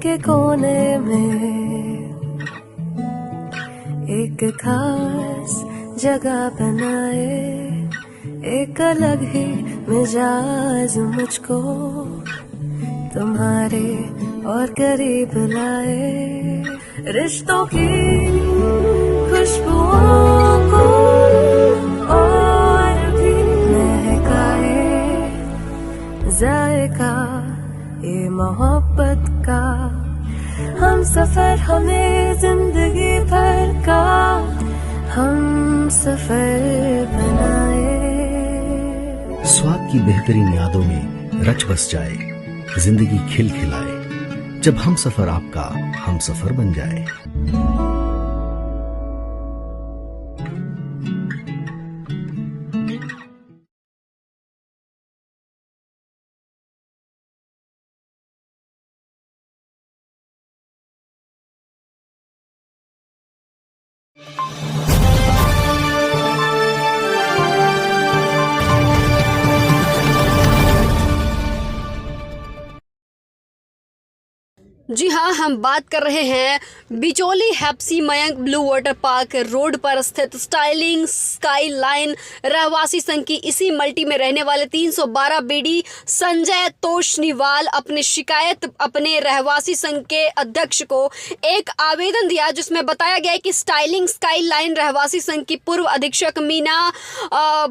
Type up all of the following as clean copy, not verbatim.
के कोने में एक खास जगह बनाए, एक अलग ही मिजाज मुझको तुम्हारे और करीब लाए। रिश्तों की खुशबुओं को और भी महकाए, जायका ये मोहब्बत का हम सफर हमें जिंदगी भर का हम सफर बनाए। स्वाद की बेहतरीन यादों में रच बस जाए, जिंदगी खिल खिलाए, जब हम सफर आपका हम सफर बन जाए। जी हाँ, हम बात कर रहे हैं Bicholi Hapsi Mayank blue water park road पर स्थित स्टाइलिंग स्काई लाइन रहवासी संघ की इसी मल्टी में रहने वाले 312 बीडी संजय तोषनीवाल अपनी शिकायत अपने रहवासी संघ के अध्यक्ष को एक आवेदन दिया, जिसमें बताया गया है कि स्टाइलिंग स्काई लाइन रहवासी संघ की पूर्व अधीक्षक मीना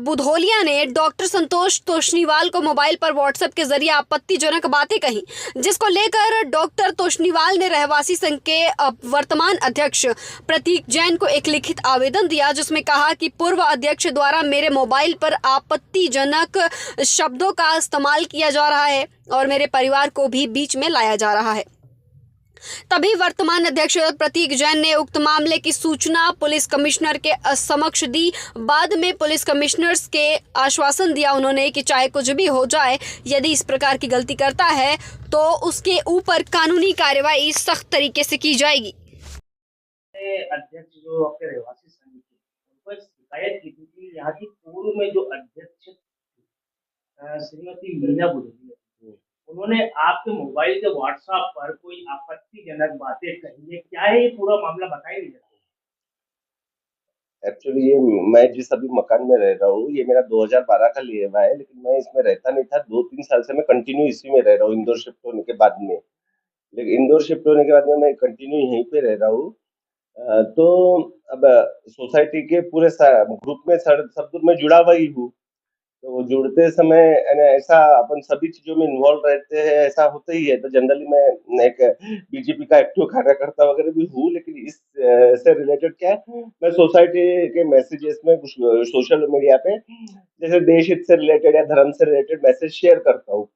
बुधोलिया ने डॉक्टर संतोष तोषनीवाल को मोबाइल पर व्हाट्सएप के जरिए आपत्तिजनक बातें कही, जिसको लेकर डॉक्टर तोषनीवाल ने रहवासी संघ के वर्तमान अध्यक्ष प्रतीक जैन को एक लिखित आवेदन दिया, जिसमें कहा कि पूर्व अध्यक्ष द्वारा मेरे मोबाइल पर आपत्तिजनक शब्दों का इस्तेमाल किया जा रहा है और मेरे परिवार को भी बीच में लाया जा रहा है। तभी वर्तमान अध्यक्ष प्रतीक जैन ने उक्त मामले की सूचना पुलिस कमिश्नर के समक्ष दी। बाद में पुलिस कमिश्नर्स के आश्वासन दिया उन्होंने कि चाहे कुछ भी हो जाए, यदि इस प्रकार की गलती करता है तो उसके ऊपर कानूनी कार्यवाही सख्त तरीके से की जाएगी। अध्यक्ष जो आपके रहवासी संघ के, उनको एक शिकायत की थी कि यहाँ की पूर्व में जो अध्यक्ष श्रीमती मीना बुधोलिया, उन्होंने आपके मोबाइल के व्हाट्सएप पर कोई आपत्तिजनक बातें कही है। क्या है ये पूरा मामला, बताइए जरा। एक्चुअली ये मैं जिस अभी मकान में रह रहा हूँ, ये मेरा 2012 का लिया हुआ है, लेकिन मैं इसमें रहता नहीं था। 2-3 साल से मैं कंटिन्यू इसी में रह रहा हूँ, इंदौर शिफ्ट होने के बाद में। लेकिन इंदौर शिफ्ट होने के बाद में मैं कंटिन्यू यहीं पे रह रहा हूँ। तो अब सोसाइटी के पूरे ग्रुप में सब मैं जुड़ा हुआ ही हूँ। तो वो जुड़ते समय ऐसा अपन सभी चीजों में इन्वॉल्व रहते हैं, ऐसा होता ही है। तो जनरली मैं एक बीजेपी का एक्टिव कार्यकर्ता वगैरह भी हूँ, लेकिन इस से रिलेटेड क्या है, मैं सोसाइटी के मैसेजेस में कुछ सोशल मीडिया पे जैसे देश हित से रिलेटेड या धर्म से रिलेटेड मैसेज शेयर करता हूँ।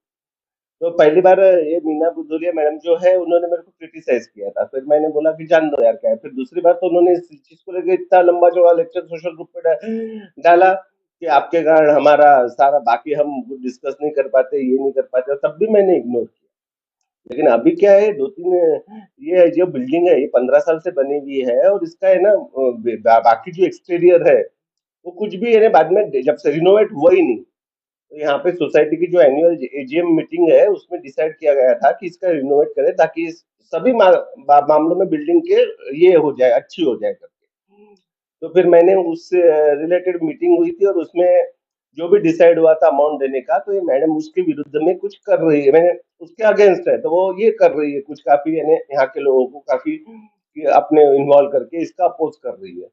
तो पहली बार ये मीना बुधोलिया मैडम जो है, उन्होंने मेरे को क्रिटिसाइज किया था। फिर मैंने बोला कि जान दो यार क्या है। फिर दूसरी बार तो उन्होंने इस चीज को लेकर इतना लंबा चौड़ा लेक्चर सोशल ग्रुप पे डाला कि आपके कारण हमारा सारा बाकी हम डिस्कस नहीं कर पाते, ये नहीं कर पाते, तब भी मैंने इग्नोर किया। लेकिन अभी क्या है, 2-3 ये जो बिल्डिंग है, ये 15 साल से बनी हुई है और इसका है ना बाकी जो एक्सटीरियर है वो कुछ भी है ना, बाद में जब से रिनोवेट हुआ ही नहीं। तो यहाँ पे सोसाइटी की जो एनुअल एजीएम मीटिंग है, उसमें डिसाइड किया गया था कि इसका रिनोवेट करें ताकि सभी मामलों में बिल्डिंग के ये हो जाए, अच्छी हो जाए करके। तो फिर मैंने उससे रिलेटेड मीटिंग हुई थी और उसमें जो भी डिसाइड हुआ था अमाउंट देने का, तो ये मैडम उसके विरुद्ध में कुछ कर रही है, मैंने उसके अगेंस्ट है। तो वो ये कर रही है कुछ, काफी यानी यहाँ के लोगों को काफी अपने इन्वॉल्व करके इसका अपोज कर रही है।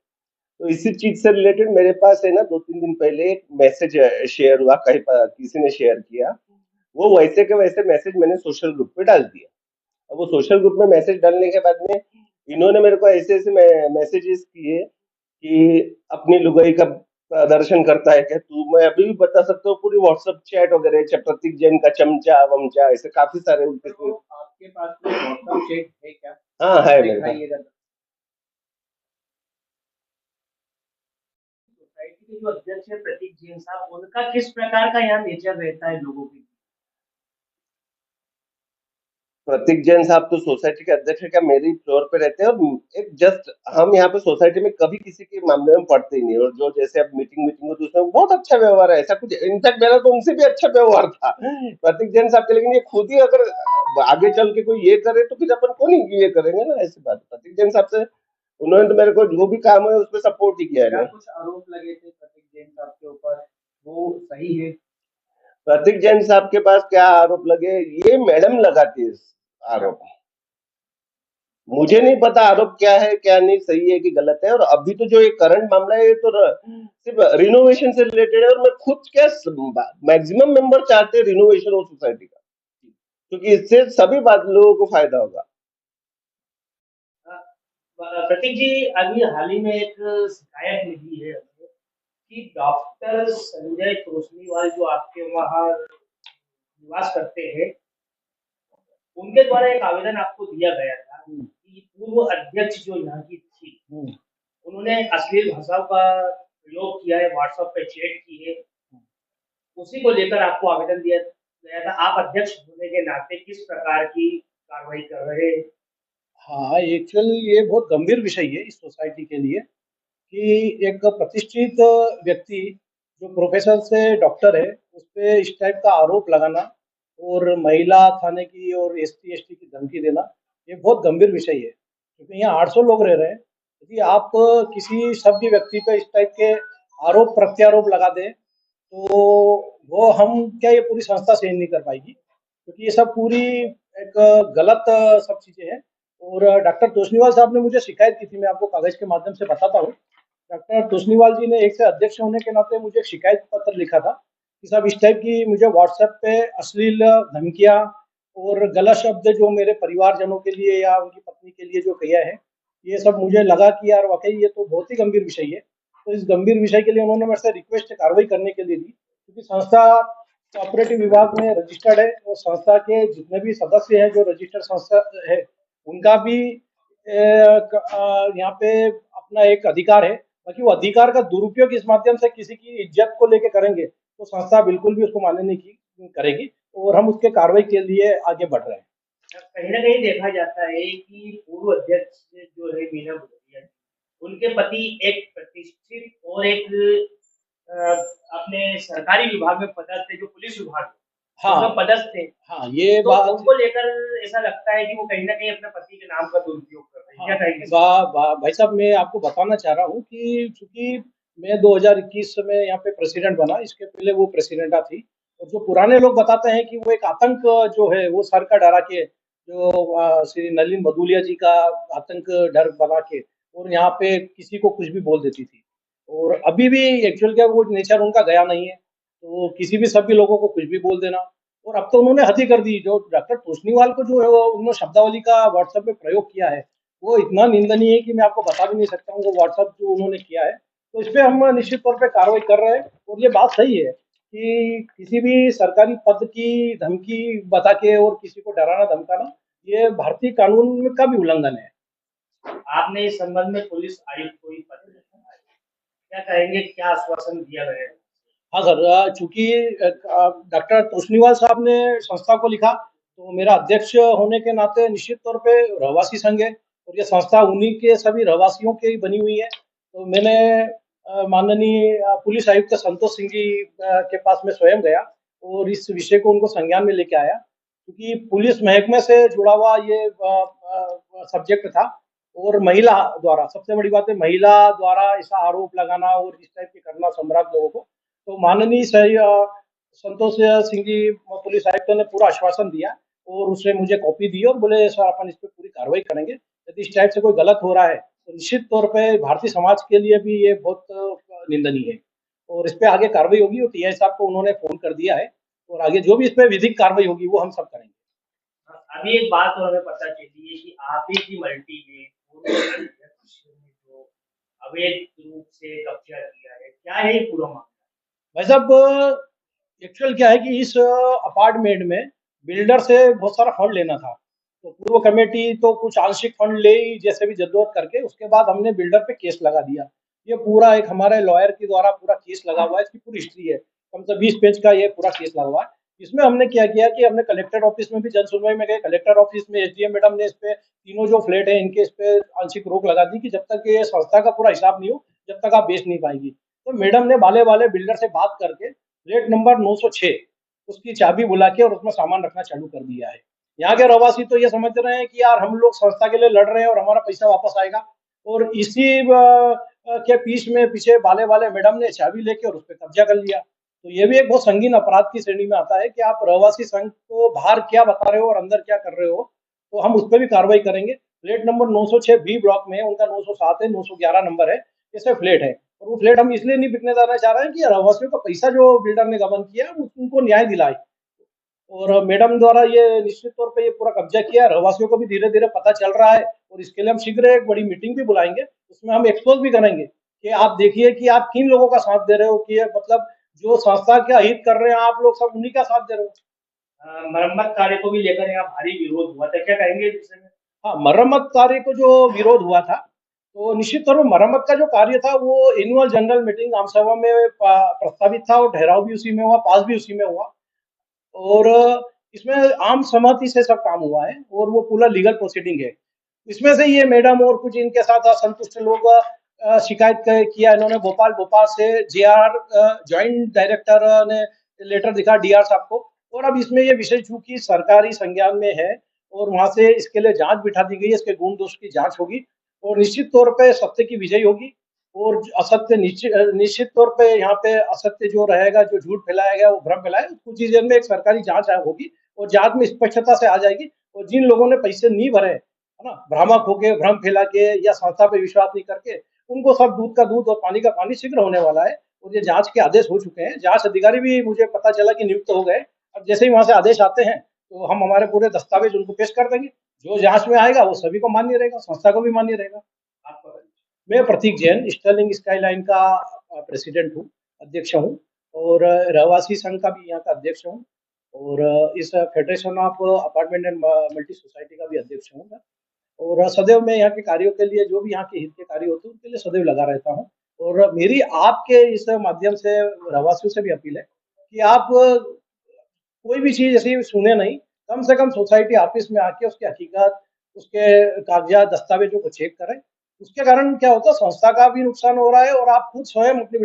तो इसी चीज से रिलेटेड मेरे पास है ना 2-3 दिन पहले एक मैसेज शेयर हुआ, कहीं पर किसी ने शेयर किया। वो वैसे के वैसे मैसेज मैंने सोशल ग्रुप पे डाल दिया। अब वो सोशल ग्रुप में मैसेज डालने के बाद में इन्होंने मेरे को ऐसे ऐसे मैसेजेस किए कि अपनी लुगाई का प्रदर्शन करता है क्या तू। मैं अभी भी बता सकता हूँ, पूरी व्हाट्सएप चैट वगैरह, प्रतीक जैन का चमचा वमचा, ऐसे काफी सारे उनके। आपके पास कोई व्हाट्सएप चैट है क्या? हाँ है मेरे पास। दिखाइएगा। सोसाइटी के जो अध्यक्ष है प्रतीक जैन साहब, उनका किस प्रकार का यहाँ नेचर रहता है लोगों के? प्रतीक जैन साहब तो सोसाइटी के अध्यक्ष है क्या? मेरी फ्लोर पे रहते हैं और एक जस्ट हम यहाँ पे सोसाइटी में कभी किसी के मामले में पड़ते ही नहीं, और जो जैसे अब मीटिंग मीटिंग होती है उसमें बहुत अच्छा व्यवहार है, ऐसा कुछ इनफैक्ट मेरा तो उनसे भी अच्छा व्यवहार था प्रतीक जैन साहब के। लेकिन ये खुद ही अगर आगे चल के कोई ये करे तो फिर अपन को नहीं ये करेंगे ना, ऐसी बात। प्रतीक जैन साहब से उन्होंने तो मेरे को जो भी काम है उसमें सपोर्ट ही किया है क्या ना। कुछ आरोप लगे थे प्रतीक जैन साहब के ऊपर, वो सही है? प्रतीक जैन साहब के पास क्या आरोप लगे, ये मैडम लगाती है आरोप। मुझे नहीं पता आरोप क्या है, क्या नहीं, सही है कि गलत है। और अभी तो जो ये करंट मामला है ये तो सिर्फ रिनोवेशन से रिलेटेड है, और मैं खुद क्या मैक्सिमम मेंबर चाहते हैं रिनोवेशन हो सोसाइटी का, क्योंकि इससे सभी बात लोगों को फायदा होगा। प्रतीक जी, अभी हाल ही में एक शिकायत मिली है हमें कि डॉक्टर संजय तोषनीवाल जो आपके वहाँ निवास करते हैं, उनके द्वारा एक आवेदन आपको दिया गया था कि पूर्व अध्यक्ष जो यहाँ की थी, उन्होंने अश्लील भाषाओं का प्रयोग किया है, व्हाट्सएप पे चैट की है, उसी को लेकर आपको आवेदन दिया गया था। आप अध्यक्ष होने के नाते किस प्रकार की कार्रवाई कर रहे हैं? हाँ, एक्चुअल ये बहुत गंभीर विषय है इस सोसाइटी के लिए कि एक प्रतिष्ठित व्यक्ति जो प्रोफेसर से डॉक्टर है, उस पे इस टाइप का आरोप लगाना और महिला थाने की और एसटी-एसटी की धमकी देना, ये बहुत गंभीर विषय है। क्योंकि यहाँ 800 लोग रह रहे हैं, यदि आप किसी सभ्य व्यक्ति पे इस टाइप के आरोप-प्रत्यारोप लगा दें, तो वो हम क्या ये पूरी संस्था सहन नहीं कर पाएगी, क्योंकि ये सब पूरी एक गलत सब चीज़ें हैं। और डॉक्टर तोषनीवाल साहब ने मुझे शिकायत की थी, मैं आपको कागज़ के माध्यम से बताता हूँ। डॉक्टर तोषनीवाल जी ने एक से अध्यक्ष होने के नाते मुझे एक शिकायत पत्र लिखा था कि साहब इस टाइप की मुझे व्हाट्सएप पे अश्लील धमकियाँ और गलत शब्द जो मेरे परिवारजनों के लिए या उनकी पत्नी के लिए जो किया है, ये सब मुझे लगा कि यार वाक़ई ये तो बहुत ही गंभीर विषय है। तो इस गंभीर विषय के लिए उन्होंने मेरे से रिक्वेस्ट कार्रवाई करने के लिए दी, क्योंकि संस्था कोऑपरेटिव विभाग में रजिस्टर्ड है और संस्था के जितने भी सदस्य हैं जो रजिस्टर्ड संस्था है, उनका भी यहाँ पे अपना एक अधिकार है। बाकी वो अधिकार का दुरुपयोग इस माध्यम से किसी की इज्जत को लेके करेंगे, तो संस्था बिल्कुल भी उसको मान्य नहीं की करेगी और हम उसके कार्रवाई के लिए आगे बढ़ रहे हैं। कहीं न कहीं देखा जाता है कि पूर्व अध्यक्ष जो है मीना भूटिया जी, उनके पति एक प्रतिष्ठित और एक अपने सरकारी विभाग में पदस्थ थे, जो पुलिस विभाग है, हाँ, उसमें पदस्थ थे। हाँ, ये तो बात उनको लेकर ऐसा लगता है कि वो कहीं न कहीं अपने पति के नाम का दुरुपयोग कर रहे हैं। हाँ, क्या कहेंगे? भाई साहब मैं आपको बताना चाह रहा हूँ कि चूँकि मैं 2021 में यहाँ पे प्रेसिडेंट बना, इसके पहले वो प्रेसिडेंटा थी। और जो पुराने लोग बताते हैं कि वो एक आतंक जो है वो सर का डरा के जो श्री नलिन भदौलिया जी का आतंक डर बना के और यहाँ पे किसी को कुछ भी बोल देती थी। और अभी भी एक्चुअल क्या वो नेचर उनका गया नहीं है, तो किसी भी सभी लोगों को कुछ भी बोल देना। और अब तो उन्होंने हद ही कर दी, जो डॉक्टर तोषनीवाल को जो है वो उन्होंने शब्दावली का व्हाट्सएप पे प्रयोग किया है, वो इतना निंदनीय है कि मैं आपको बता भी नहीं सकता हूँ वो व्हाट्सएप जो उन्होंने किया है। तो इस पे हम निश्चित तौर पे कार्रवाई कर रहे हैं और ये बात सही है कि किसी भी सरकारी पद की धमकी बता के और किसी को डराना धमकाना, ये भारतीय कानून में का भी उल्लंघन है। आपने इस संबंध में पुलिस आयुक्त को ही पत्र लिखा है। क्या कहेंगे, क्या आश्वासन दिया गया है? हाँ सर, चूँकि डॉक्टर तोषनीवाल साहब ने संस्था को लिखा, तो मेरा अध्यक्ष होने के नाते निश्चित तौर पे रहवासी संघ है और ये संस्था उन्हीं के सभी रहवासियों की ही बनी हुई है। तो मैंने माननीय पुलिस आयुक्त संतोष सिंह जी के पास में स्वयं गया और इस विषय को उनको संज्ञान में लेके आया, क्योंकि पुलिस महकमे से जुड़ा हुआ ये सब्जेक्ट था और महिला द्वारा, सबसे बड़ी बात है महिला द्वारा ऐसा आरोप लगाना और इस टाइप के करना सम्राट लोगों को। तो माननीय संतोष सिंह जी पुलिस आयुक्त ने पूरा आश्वासन दिया और उसने मुझे कॉपी दी और बोले सर अपन इस पे पूरी कार्रवाई करेंगे, यदि इस टाइप से कोई गलत हो रहा है तो निश्चित तौर पे भारतीय समाज के लिए भी ये बहुत निंदनीय है और इस पे आगे कार्रवाई होगी। और टीआई साहब को उन्होंने फोन कर दिया है और आगे जो भी इस पे विधिक कार्रवाई होगी वो हम सब करेंगे। अभी एक बात और हमें पता चली है कि आप ही की मल्टी में पूर्व अध्यक्ष ने जो अवैध रूप से कब्जा किया है, क्या है ये पूरा मामला? भाई साहब एक्चुअल क्या है कि इस अपार्टमेंट में बिल्डर से बहुत सारा फंड लेना था, तो पूर्व कमेटी तो कुछ आंशिक फंड ले ही जैसे भी जद्दोजहद करके उसके बाद हमने बिल्डर पे केस लगा दिया। ये पूरा एक हमारे लॉयर के द्वारा पूरा केस लगा हुआ है, इसकी पूरी हिस्ट्री है, कम से 20 पेज का ये पूरा केस लगा हुआ है। इसमें हमने क्या किया कि हमने कलेक्टर ऑफिस में भी जन सुनवाई में गए, कलेक्टर ऑफिस में एसडीएम मैडम ने इस पे तीनों जो फ्लैट है इनके इस पे आंशिक रोक लगा दी कि जब तक ये संस्था का पूरा हिसाब नहीं हो, जब तक आप बेच नहीं पाएंगी। तो मैडम ने वाले वाले बिल्डर से बात करके फ्लैट नंबर 906 उसकी चाबी बुला के और उसमें सामान रखना चालू कर दिया है। यहाँ के रहवासी तो ये समझ रहे हैं कि यार हम लोग संस्था के लिए लड़ रहे हैं और हमारा पैसा वापस आएगा, और इसी के पीछे वाले वाले मैडम ने चाबी लेके और उस पर कब्जा कर लिया। तो ये भी एक बहुत संगीन अपराध की श्रेणी में आता है कि आप रहवासी संघ को बाहर क्या बता रहे हो और अंदर क्या कर रहे हो, तो हम उस पर भी कार्रवाई करेंगे। फ्लैट नंबर 906 बी ब्लॉक में है, उनका 907 है, 911 नंबर है, ऐसे फ्लैट है। और वो फ्लैट हम इसलिए नहीं बिकने देना चाह रहे हैं कि रहवासियों का पैसा जो बिल्डर ने गबन किया उनको न्याय दिलाए। और मैडम द्वारा ये निश्चित तौर पे ये पूरा कब्जा किया, रहवासियों को भी धीरे-धीरे पता चल रहा है और इसके लिए हम शीघ्र एक बड़ी मीटिंग भी बुलाएँगे। उसमें हम एक्सपोज़ भी करेंगे कि आप देखिए कि आप किन लोगों का साथ दे रहे हो, कि ये मतलब जो संस्था का हित कर रहे हैं आप लोग सब उन्हीं का साथ दे रहे हो। मरम्मत कार्य को भी लेकर यहाँ भारी विरोध हुआ था, क्या कहेंगे इस विषय में? हाँ, मरम्मत कार्य को जो विरोध हुआ था, तो निश्चित तौर पर मरम्मत का जो कार्य था वो एनुअल जनरल मीटिंग आम सभा में प्रस्तावित था और ठहराव भी उसी में हुआ, पास भी उसी में हुआ। और इसमें आम सहमति से सब काम हुआ है और वो पूरा लीगल प्रोसीडिंग है। इसमें से ये मैडम और कुछ इनके साथ असंतुष्ट लोग शिकायत किया इन्होंने भोपाल से जेआर जॉइंट डायरेक्टर ने लेटर दिखा डीआर साहब को, और अब इसमें ये विषय चूंकि सरकारी संज्ञान में है और वहां से इसके लिए जांच बिठा दी गई है, इसके गुण दोष की जांच होगी और निश्चित तौर पे सत्य की विजय होगी। और असत्य निश्चित तौर पे यहाँ पे असत्य जो रहेगा, जो झूठ फैलाया गया वो भ्रम फैलाया, कुछ चीजें में एक सरकारी जांच होगी और जांच में स्पष्टता से आ जाएगी। और जिन लोगों ने पैसे नहीं भरे है ना, भ्रामक होके भ्रम फैला के या संस्था पे विश्वास नहीं करके, उनको सब दूध का दूध और पानी का पानी शीघ्र होने वाला है। और ये जांच के आदेश हो चुके हैं, जांच अधिकारी भी मुझे पता चला कि नियुक्त हो गए। अब जैसे ही वहां से आदेश आते हैं तो हम हमारे पूरे दस्तावेज उनको पेश कर देंगे, जो जांच में आएगा वो सभी को मान्य रहेगा, संस्था को भी मान्य रहेगा। आपका परिचय? मैं प्रतीक जैन स्टर्लिंग स्काईलाइन का प्रेसिडेंट हूँ, अध्यक्ष हूँ, और रहवासी संघ का भी यहाँ का अध्यक्ष हूँ, और इस federation of apartment and multi society का भी अध्यक्ष हूँ मैं। और सदैव मैं यहाँ के कार्यों के लिए, जो भी यहाँ के हित के कार्य होते हैं उनके लिए सदैव लगा रहता हूँ। और मेरी आपके इस माध्यम से रहवासियों से भी अपील है कि आप कोई भी चीज ऐसी सुने नहीं, कम से कम सोसाइटी ऑफिस में आके उसकी हकीकत, उसके कागजात दस्तावेजों को चेक करें। उसके कारण क्या होता है, संस्था का भी नुकसान हो रहा है और आप खुद स्वयं अपनी